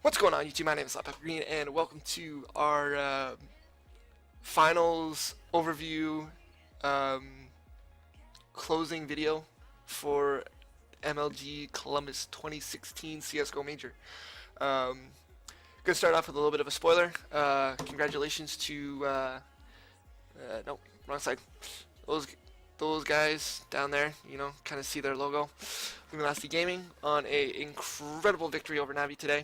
What's going on, YouTube? My name is SlapHappyGreen, and welcome to our finals overview closing video for MLG Columbus 2016 CSGO Major. Gonna start off with a little bit of a spoiler. Congratulations to no, wrong side. Those guys down there, you know, kind of see their logo. Luminosity Gaming on a incredible victory over Navi today.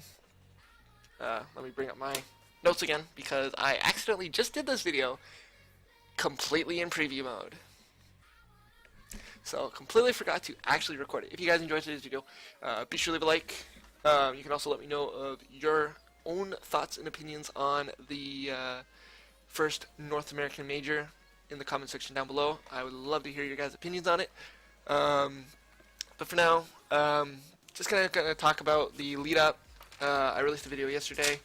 Let me bring up my notes again because I accidentally just did this video completely in preview mode. So completely forgot to actually record it. If you guys enjoyed today's video, be sure to leave a like. You can also let me know of your own thoughts and opinions on the first North American major in the comment section down below. I would love to hear your guys' opinions on it. But for now, just kind of gonna talk about the lead up. I released a video yesterday,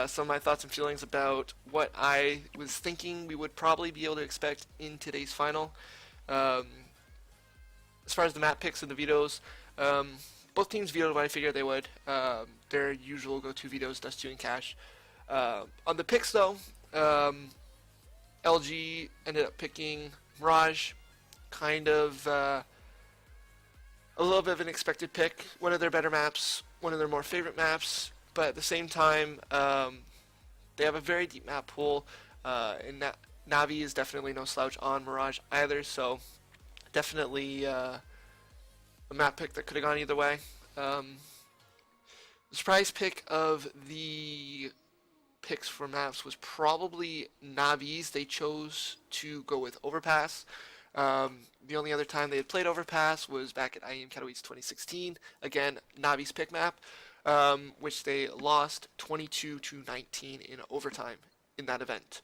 some of my thoughts and feelings about what I was thinking we would probably be able to expect in today's final. As far as the map picks and the vetoes, both teams vetoed what I figured they would. Their usual go-to vetoes, Dust 2 and Cash. On the picks though, LG ended up picking Mirage, kind of a little bit of an expected pick. One of their better maps, one of their more favorite maps, but at the same time, they have a very deep map pool, and Navi is definitely no slouch on Mirage either, so definitely a map pick that could have gone either way. The surprise pick of the picks for maps was probably Navi's. They chose to go with Overpass. The only other time they had played Overpass was back at IEM Katowice 2016. Again, Navi's pick map, which they lost 22-19 in overtime in that event.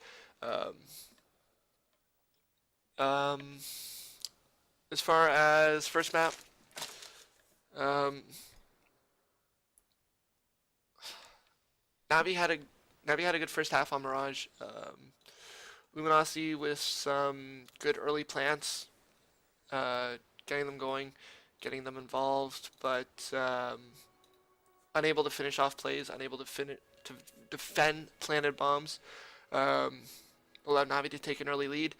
As far as first map, Navi had a good first half on Mirage. Luminosity with some good early plants, getting them going, getting them involved, but unable to finish off plays, unable to defend planted bombs, allowed Navi to take an early lead.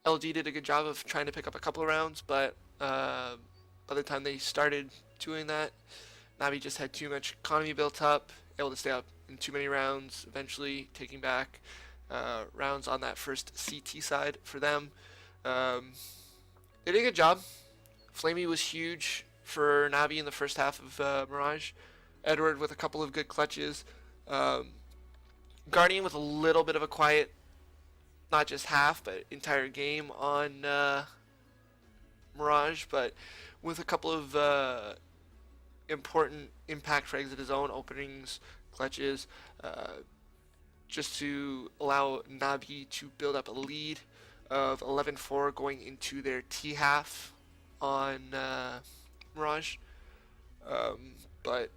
LG did a good job of trying to pick up a couple of rounds, but by the time they started doing that, Navi just had too much economy built up, able to stay up in too many rounds, eventually taking back rounds on that first CT side for them. They did a good job. Flamey was huge for Navi in the first half of Mirage. Edward with a couple of good clutches. Guardian with a little bit of a quiet, not just half, but entire game on Mirage, but with a couple of important impact frags of his own, openings, clutches, just to allow Navi to build up a lead of 11-4 going into their T half on Mirage. But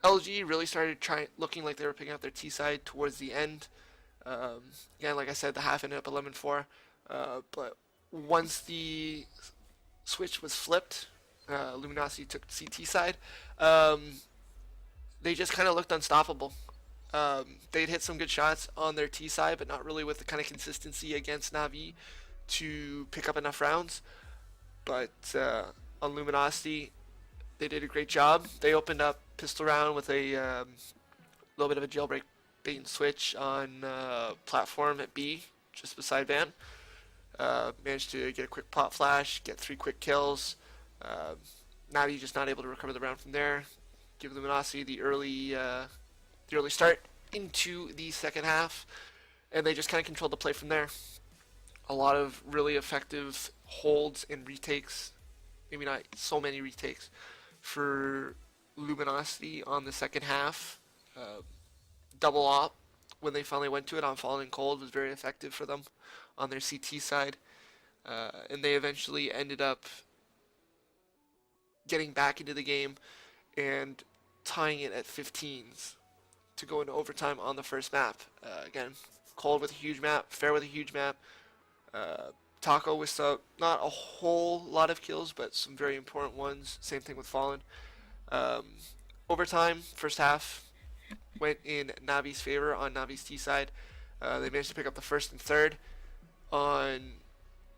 LG really started looking like they were picking up their T side towards the end. Again, like I said, the half ended up 11-4, but once the switch was flipped, Luminosity took CT side. They just kind of looked unstoppable. They'd hit some good shots on their T side, but not really with the kind of consistency against Navi to pick up enough rounds. But on Luminosity, they did a great job. They opened up pistol round with a little bit of a jailbreak bait and switch on platform at B, just beside Van. Managed to get a quick pop flash, get 3 quick kills. Navi just not able to recover the round from there. Give Luminosity the early start into the second half, and they just kind of controlled the play from there. A lot of really effective holds and retakes, maybe not so many retakes, for Luminosity on the second half. Double op when they finally went to it on Falling Cold was very effective for them on their CT side, and they eventually ended up getting back into the game and tying it at 15s to go into overtime on the first map. Again, Cold with a huge map, Fair with a huge map, Taco with some, not a whole lot of kills, but some very important ones. Same thing with Fallen. Um, Overtime, first half went in Navi's favor on Navi's T side. They managed to pick up the first and third. On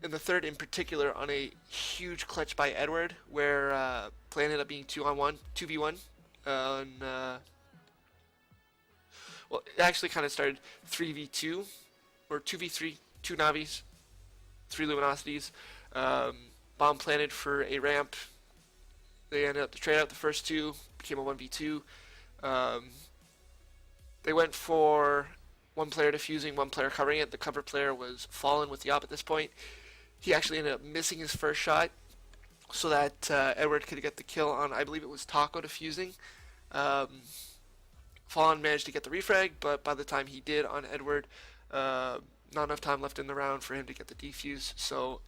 in the third in particular, on a huge clutch by Edward, where play ended up being 2-on-1, 2v1 on. Well, it actually kind of started 3v2 or 2v3, two Navis, three Luminosities. Bomb planted for a ramp. They ended up to trade out the first two, became a 1v2. They went for one player defusing, one player covering it. The cover player was Fallen with the op at this point. He actually ended up missing his first shot so that Edward could get the kill on, I believe it was Taco defusing. Fallen managed to get the refrag, but by the time he did on Edward, not enough time left in the round for him to get the defuse. So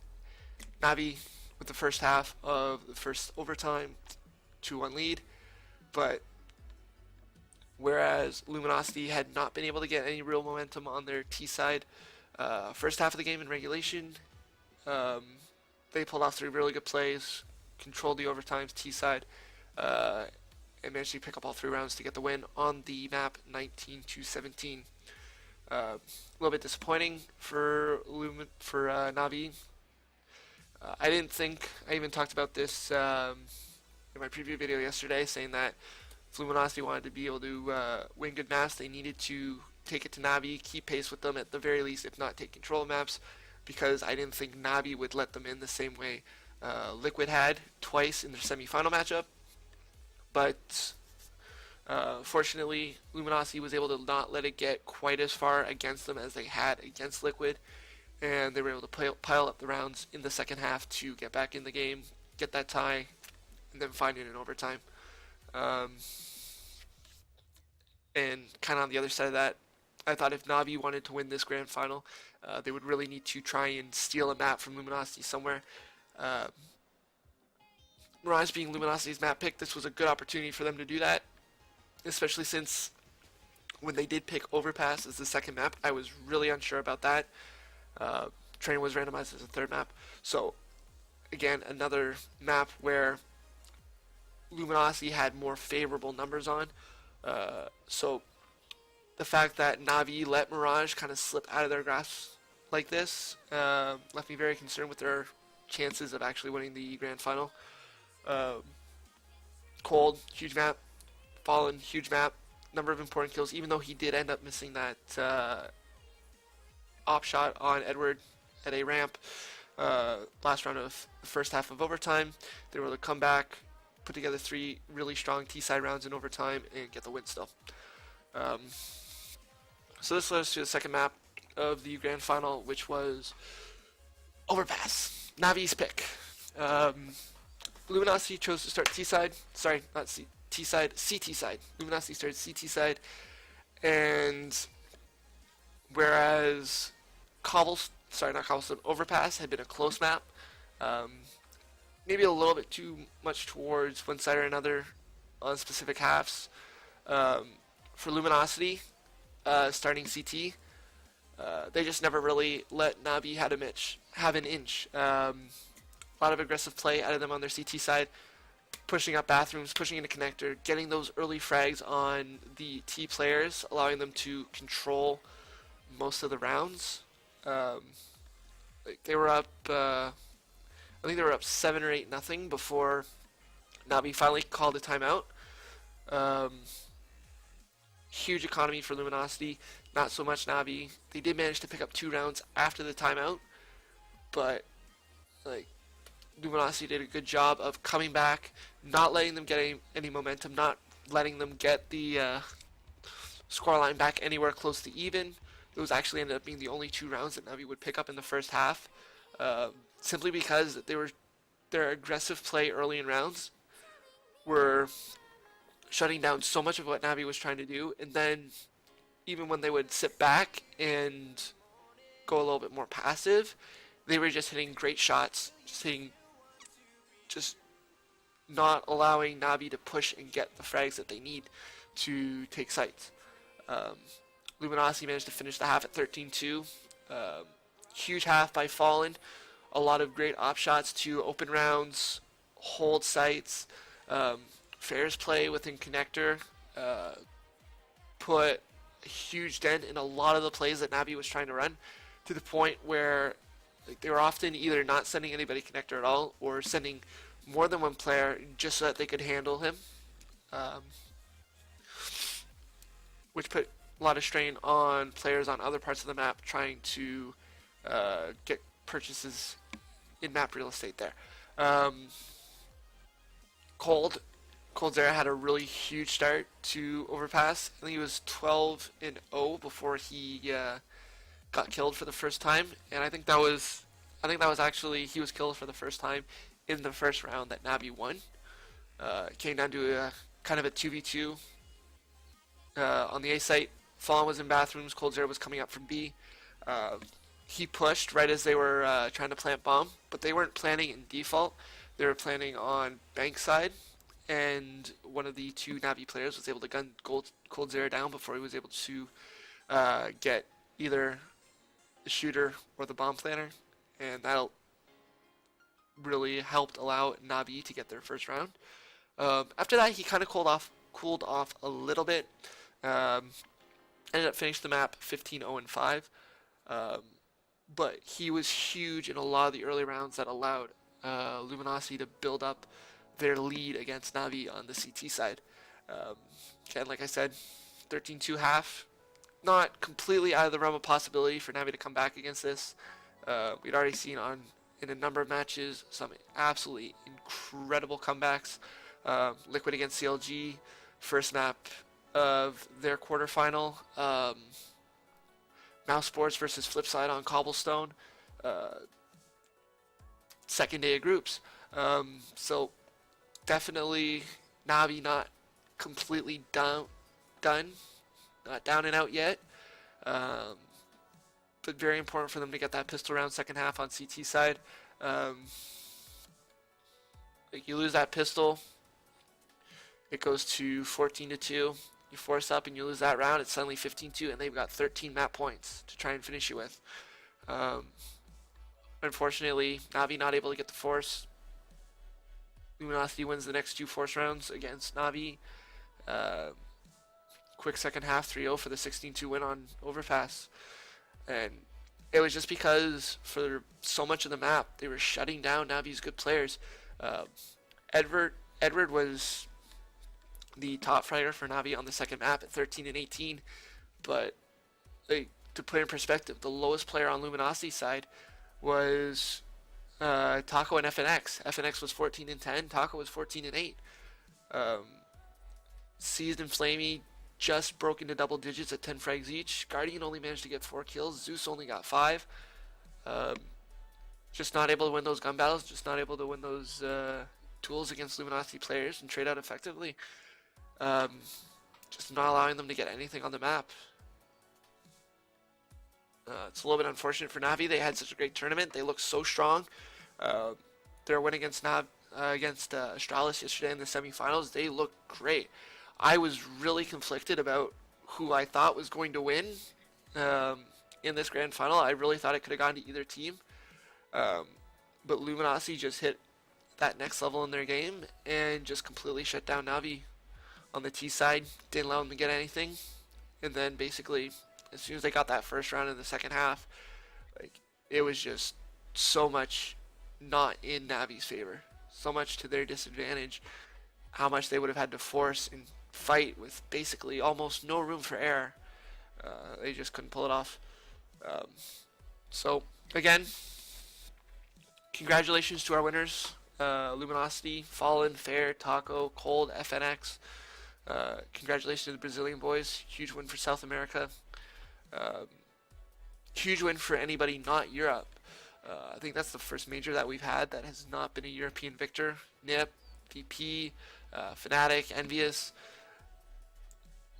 Navi with the first half of the first overtime, 2-1 lead. But whereas Luminosity had not been able to get any real momentum on their T side, first half of the game in regulation, they pulled off 3 really good plays, controlled the overtimes T side, and managed to pick up all 3 rounds to get the win on the map 19-17. A little bit disappointing for Navi. I didn't think, I even talked about this in my preview video yesterday, saying that if Luminosity wanted to be able to win good maps, they needed to take it to Navi, keep pace with them at the very least, if not take control of maps, because I didn't think Navi would let them in the same way Liquid had twice in their semi-final matchup. But fortunately, Luminosity was able to not let it get quite as far against them as they had against Liquid, and they were able to pile up the rounds in the second half to get back in the game, get that tie, and then find it in overtime. And kind of on the other side of that, I thought if Navi wanted to win this grand final, they would really need to try and steal a map from Luminosity somewhere. Mirage being Luminosity's map pick, this was a good opportunity for them to do that, especially since when they did pick Overpass as the second map, I was really unsure about that. Train was randomized as a third map. So, again, another map where Luminosity had more favorable numbers on. So, the fact that Navi let Mirage kind of slip out of their grasp like this left me very concerned with their chances of actually winning the grand final. Cold, huge map. Fallen, huge map. Number of important kills, even though he did end up missing that op shot on Edward at a ramp. Last round of the first half of overtime, they were able to come back, put together 3 really strong T-side rounds in overtime, and get the win still. So this led us to the second map of the grand final, which was Overpass, Navi's pick. Luminosity chose to start T-side. Sorry, not T-side, CT side. Luminosity started CT side, and whereas Overpass had been a close map, maybe a little bit too much towards one side or another on specific halves. For Luminosity, starting CT, they just never really let Navi have an inch. A lot of aggressive play out of them on their CT side, pushing up bathrooms, pushing into connector, getting those early frags on the T players, allowing them to control most of the rounds. They were up, I think they were up 7 or 8-0 before Navi finally called a timeout. Huge economy for Luminosity, not so much Navi. They did manage to pick up 2 rounds after the timeout, but Luminosity did a good job of coming back, not letting them get any momentum, not letting them get the scoreline back anywhere close to even. Those actually ended up being the only 2 rounds that Navi would pick up in the first half, simply because their aggressive play early in rounds were shutting down so much of what Navi was trying to do, and then even when they would sit back and go a little bit more passive, they were just hitting great shots, just not allowing Navi to push and get the frags that they need to take sites. Luminosity managed to finish the half at 13-2. Huge half by Fallen, a lot of great op shots to open rounds, hold sites, um, fairs play within connector, uh, put a huge dent in a lot of the plays that Navi was trying to run, to the point where like, they were often either not sending anybody connector at all or sending more than one player just so that they could handle him, um, which put a lot of strain on players on other parts of the map trying to get purchases in map real estate there. Um, Cold Coldzera had a really huge start to Overpass. I think he was 12-0 before he got killed for the first time, and I think that was actually he was killed for the first time in the first round that Navi won. It came down to a kind of a 2v2 on the A site. Fallen was in bathrooms. Coldzera was coming up from B. Uh, he pushed right as they were trying to plant bomb, but they weren't planning in default. They were planning on bank side, and one of the two Navi players was able to gun Coldzera down before he was able to get either the shooter or the bomb planter, and that really helped allow Navi to get their first round. After that, he kind of cooled off a little bit. Um, Ended up finishing the map 15-0-5. Um, but he was huge in a lot of the early rounds that allowed Luminosity to build up their lead against Navi on the CT side. Again, like I said, 13-2 half. Not completely out of the realm of possibility for Navi to come back against this. We'd already seen in a number of matches some absolutely incredible comebacks. Liquid against CLG, first map of their quarterfinal. Mouse Sports versus Flipside on Cobblestone. Second day of groups. So definitely Navi not completely done, not down and out yet. But very important for them to get that pistol round second half on CT side. Like you lose that pistol, it goes to 14-2. You force up and you lose that round, it's suddenly 15-2, and they've got 13 map points to try and finish you with. Unfortunately, Navi not able to get the force. Luminosity wins the next two force rounds against Navi. Quick second half, 3-0 for the 16-2 win on Overpass. And it was just because for so much of the map, they were shutting down Navi's good players. Edward was the top fragger for Navi on the second map at 13-18, but like, to put in perspective, the lowest player on Luminosity's side was Taco and FNX. FNX was 14-10, Taco was 14-8. Seized and Flamey just broke into double digits at 10 frags each. Guardian only managed to get 4 kills. Zeus only got 5. Just not able to win those gun battles, just not able to win those tools against Luminosity players and trade out effectively. Just not allowing them to get anything on the map. It's a little bit unfortunate for Navi. They had such a great tournament. They looked so strong. Their win against Astralis yesterday in the semifinals, they looked great. I was really conflicted about who I thought was going to win in this grand final. I really thought it could have gone to either team. But Luminosity just hit that next level in their game and just completely shut down Navi on the T side. Didn't allow them to get anything. And then basically, as soon as they got that first round in the second half, like it was just so much not in Navi's favor. So much to their disadvantage. How much they would have had to force and fight with basically almost no room for error. They just couldn't pull it off. So, again, congratulations to our winners. Luminosity, Fallen, Fair, Taco, Cold, FNX. Congratulations to the Brazilian boys. Huge win for South America. Huge win for anybody not Europe. I think that's the first major that we've had that has not been a European victor. NIP, VP, Fnatic, Envious.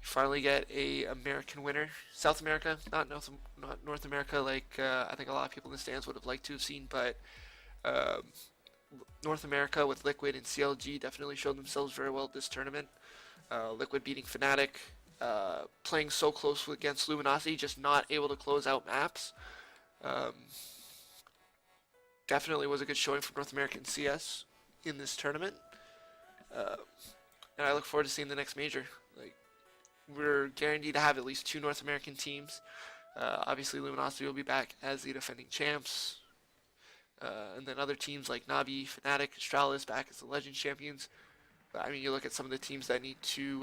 Finally get a American winner. South America, not North America like I think a lot of people in the stands would have liked to have seen, but North America with Liquid and CLG definitely showed themselves very well at this tournament. Liquid beating Fnatic, playing so close against Luminosity, just not able to close out maps. definitely was a good showing for North American CS in this tournament. Uh, and I look forward to seeing the next major. Like, we're guaranteed to have at least 2 North American teams. Obviously, Luminosity will be back as the defending champs. And then other teams like Navi, Fnatic, Astralis back as the Legend Champions. But, I mean, you look at some of the teams that need to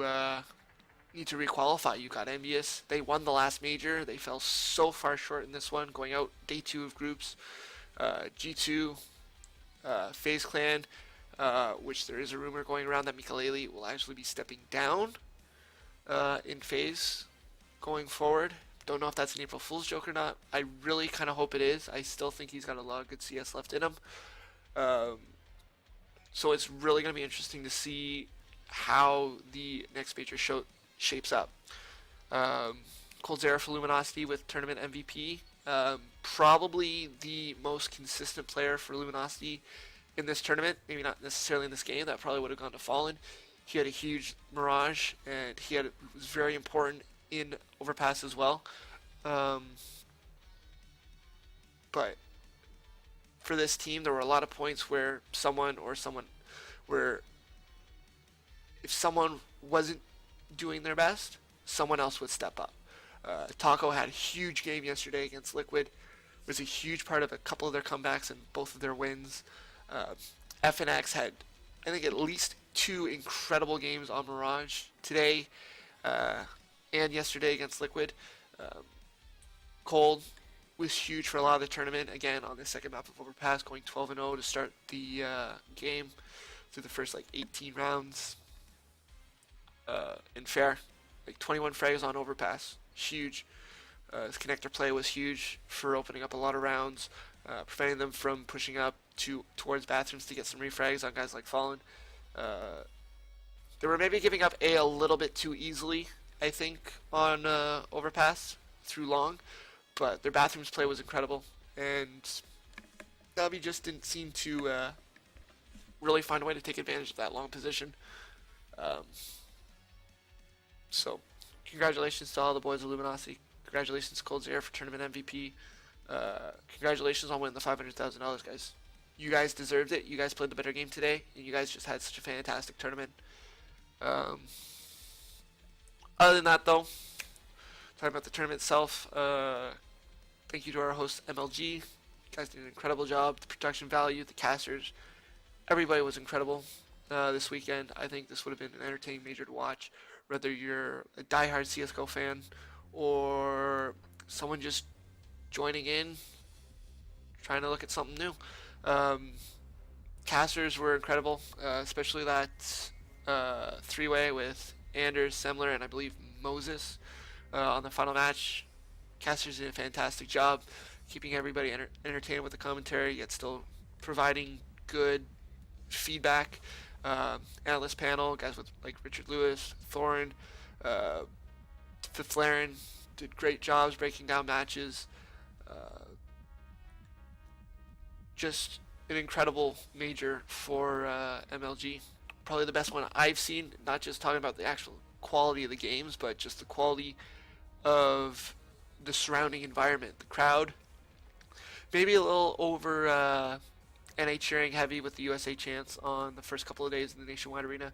requalify. You got Envious. They won the last major. They fell so far short in this one, going out day 2 of groups. G2, FaZe Clan, which there is a rumor going around that Mikaleli will actually be stepping down in FaZe going forward. Don't know if that's an April Fool's joke or not. I really kind of hope it is. I still think he's got a lot of good CS left in him. So it's really going to be interesting to see how the next major shapes up. Coldzera for Luminosity with tournament MVP. Probably the most consistent player for Luminosity in this tournament. Maybe not necessarily in this game. That probably would have gone to Fallen. He had a huge Mirage, and was very important in Overpass as well. But for this team, there were a lot of points where if someone wasn't doing their best, someone else would step up. Taco had a huge game yesterday against Liquid. Was a huge part of a couple of their comebacks and both of their wins. FNX had, I think, at least 2 incredible games on Mirage today and yesterday against Liquid. Cold was huge for a lot of the tournament. Again, on the second map of Overpass, going 12-0 to start the game through the first 18 rounds. And fair, 21 frags on Overpass, huge. His connector play was huge for opening up a lot of rounds, preventing them from pushing up towards bathrooms to get some refrags on guys like Fallen. They were maybe giving up a little bit too easily, I think, on Overpass through long, but their bathrooms play was incredible, and Navi just didn't seem to really find a way to take advantage of that long position. So, congratulations to all the boys of Luminosity. Congratulations to Coldzera for tournament MVP. Congratulations on winning the $500,000, guys. You guys deserved it. You guys played the better game today, and you guys just had such a fantastic tournament. Other than that, though, talking about the tournament itself, thank you to our host, MLG. You guys did an incredible job. The production value, the casters, everybody was incredible this weekend. I think this would have been an entertaining major to watch, whether you're a diehard CSGO fan or someone just joining in, trying to look at something new. Casters were incredible, especially that 3-way with Anders, Semler, and I believe Moses on the final match. Casters did a fantastic job keeping everybody entertained with the commentary, yet still providing good feedback. Analyst panel, guys with Richard Lewis, Thorin, Fiflaren did great jobs breaking down matches. Just an incredible major for MLG. Probably the best one I've seen, not just talking about the actual quality of the games, but just the quality of the surrounding environment. The crowd, maybe a little over NA cheering heavy with the USA chants on the first couple of days in the Nationwide Arena,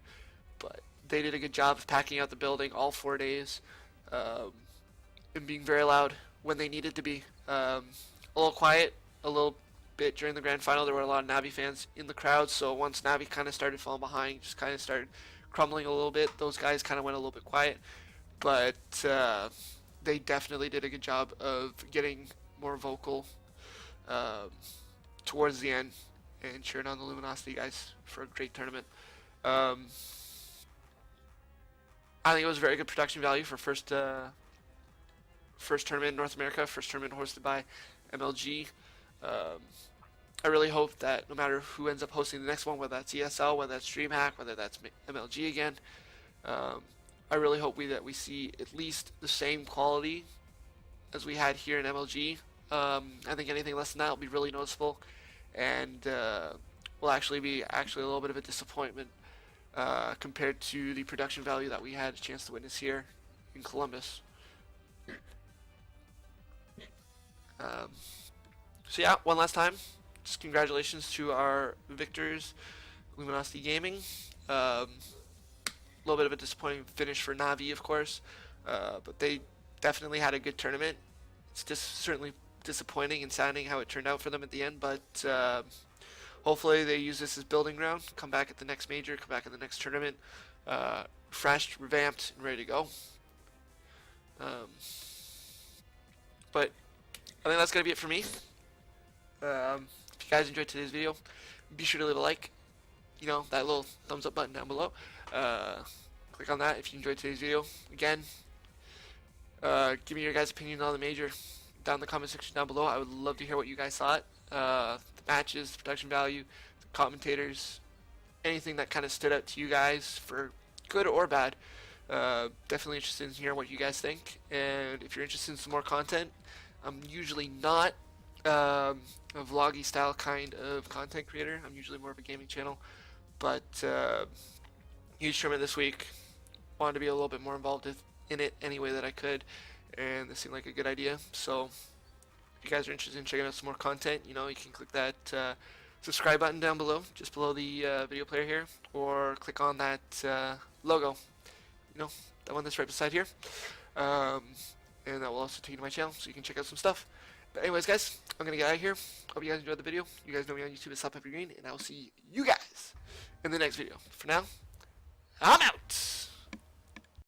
but they did a good job of packing out the building all 4 days and being very loud when they needed to be. A little quiet, a little bit during the grand final. There were a lot of Navi fans in the crowd, so once Navi kind of started falling behind, just kind of started crumbling a little bit, those guys kind of went a little bit quiet, but they definitely did a good job of getting more vocal towards the end and cheering on the Luminosity guys for a great tournament. I think it was very good production value for first tournament in North America, first tournament hosted by MLG. I really hope that no matter who ends up hosting the next one, whether that's ESL, whether that's DreamHack, whether that's MLG again, I really hope that we see at least the same quality as we had here in MLG. I think anything less than that will be really noticeable, and will actually be a little bit of a disappointment compared to the production value that we had a chance to witness here in Columbus. So yeah, one last time, just congratulations to our victors, Luminosity Gaming. A little bit of a disappointing finish for Navi, of course, but they definitely had a good tournament. It's just certainly disappointing and saddening how it turned out for them at the end, but hopefully they use this as building ground, come back at the next major, come back at the next tournament, refreshed, revamped, and ready to go. But I think that's going to be it for me. If you guys enjoyed today's video, be sure to leave a like. You know, that little thumbs up button down below. Click on that if you enjoyed today's video. Again, give me your guys' opinion on the major down in the comment section down below. I would love to hear what you guys thought. The matches, the production value, the commentators, anything that kind of stood out to you guys for good or bad. Definitely interested in hearing what you guys think. And if you're interested in some more content, I'm usually not a vloggy style kind of content creator. I'm usually more of a gaming channel. But huge tournament this week. Wanted to be a little bit more involved in it any way that I could, and this seemed like a good idea. So if you guys are interested in checking out some more content, you know, you can click that subscribe button down below, just below the video player here, or click on that logo, you know, that one that's right beside here, and that will also take you to my channel so you can check out some stuff. But anyways, guys, I'm gonna get out of here. Hope you guys enjoyed the video. You guys know me on YouTube as SlapHappyGreen, and I will see you guys in the next video. For now, I'm out.